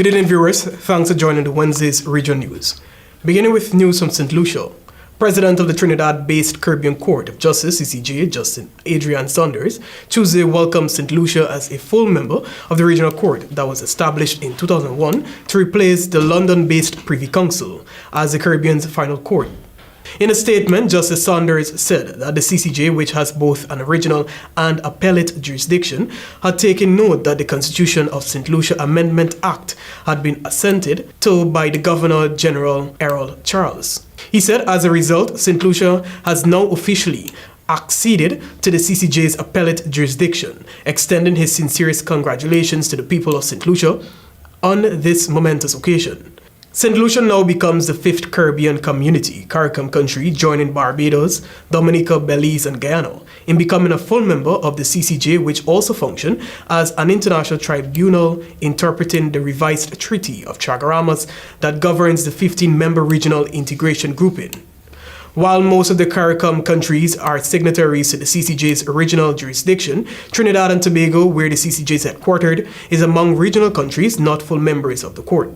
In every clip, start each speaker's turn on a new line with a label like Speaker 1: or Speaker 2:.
Speaker 1: Good evening, viewers. Thanks for joining the Wednesday's Regional News. Beginning with news from St. Lucia. President of the Trinidad-based Caribbean Court of Justice, CCJ, Justin Adrian Saunders, Tuesday welcomed St. Lucia as a full member of the regional court that was established in 2001 to replace the London-based Privy Council as the Caribbean's final court. In a statement, Justice Saunders said that the CCJ, which has both an original and appellate jurisdiction, had taken note that the Constitution of St. Lucia Amendment Act had been assented to by the Governor-General Errol Charles. He said, as a result, St. Lucia has now officially acceded to the CCJ's appellate jurisdiction, extending his sincerest congratulations to the people of St. Lucia on this momentous occasion. St. Lucia now becomes the fifth Caribbean community, CARICOM country, joining Barbados, Dominica, Belize, and Guyana, in becoming a full member of the CCJ, which also functions as an international tribunal interpreting the revised Treaty of Chaguaramas that governs the 15-member regional integration grouping. While most of the CARICOM countries are signatories to the CCJ's original jurisdiction, Trinidad and Tobago, where the CCJ is headquartered, is among regional countries not full members of the court.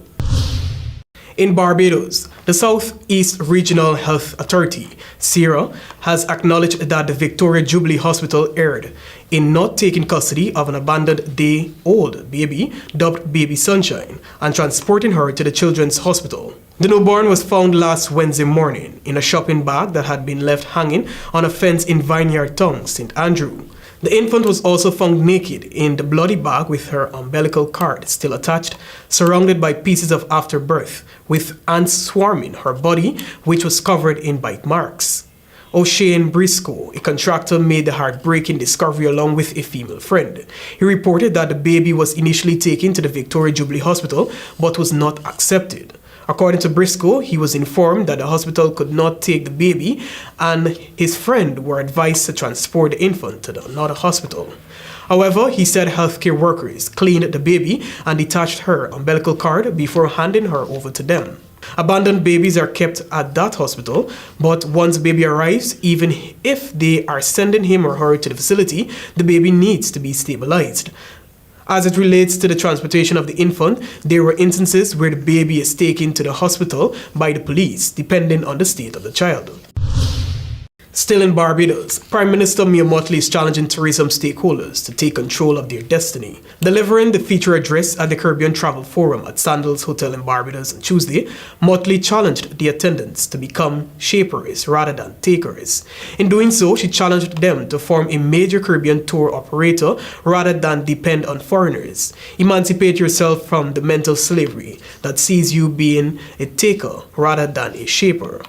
Speaker 1: In Barbados, the Southeast Regional Health Authority, SERA, has acknowledged that the Victoria Jubilee Hospital erred in not taking custody of an abandoned day-old baby dubbed Baby Sunshine and transporting her to the Children's Hospital. The newborn was found last Wednesday morning in a shopping bag that had been left hanging on a fence in Vineyard Town, St. Andrew. The infant was also found naked in the bloody bag with her umbilical cord still attached, surrounded by pieces of afterbirth, with ants swarming her body, which was covered in bite marks. O'Shane Briscoe, a contractor, made the heartbreaking discovery along with a female friend. He reported that the baby was initially taken to the Victoria Jubilee Hospital but was not accepted. According to Briscoe, he was informed that the hospital could not take the baby and his friend were advised to transport the infant to another hospital. However, he said healthcare workers cleaned the baby and detached her umbilical cord before handing her over to them. Abandoned babies are kept at that hospital, but once baby arrives, even if they are sending him or her to the facility, the baby needs to be stabilized. As it relates to the transportation of the infant, there were instances where the baby is taken to the hospital by the police, depending on the state of the child. Still in Barbados, Prime Minister Mia Mottley is challenging tourism stakeholders to take control of their destiny. Delivering the feature address at the Caribbean Travel Forum at Sandals Hotel in Barbados on Tuesday, Mottley challenged the attendants to become shapers rather than takers. In doing so, she challenged them to form a major Caribbean tour operator rather than depend on foreigners. Emancipate yourself from the mental slavery that sees you being a taker rather than a shaper.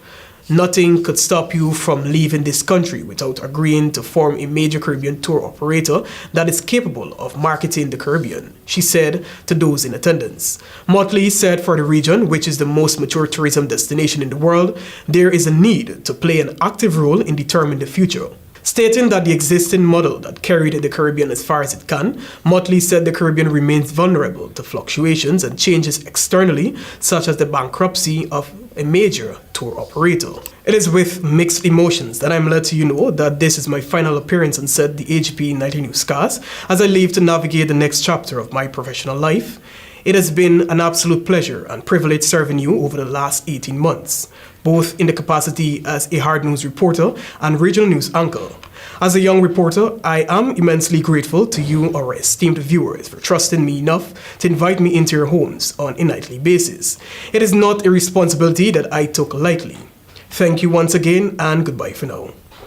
Speaker 1: Nothing could stop you from leaving this country without agreeing to form a major Caribbean tour operator that is capable of marketing the Caribbean, she said to those in attendance. Mottley said for the region, which is the most mature tourism destination in the world, there is a need to play an active role in determining the future. Stating that the existing model that carried the Caribbean as far as it can, Mottley said the Caribbean remains vulnerable to fluctuations and changes externally, such as the bankruptcy of a major tour operator. It is with mixed emotions that I'm letting you know that this is my final appearance on set the Hgp 90 Newscast as I leave to navigate the next chapter of my professional life. It has been an absolute pleasure and privilege serving you over the last 18 months, both in the capacity as a hard news reporter and regional news anchor. As a young reporter, I am immensely grateful to you, our esteemed viewers, for trusting me enough to invite me into your homes on a nightly basis. It is not a responsibility that I took lightly. Thank you once again, and goodbye for now.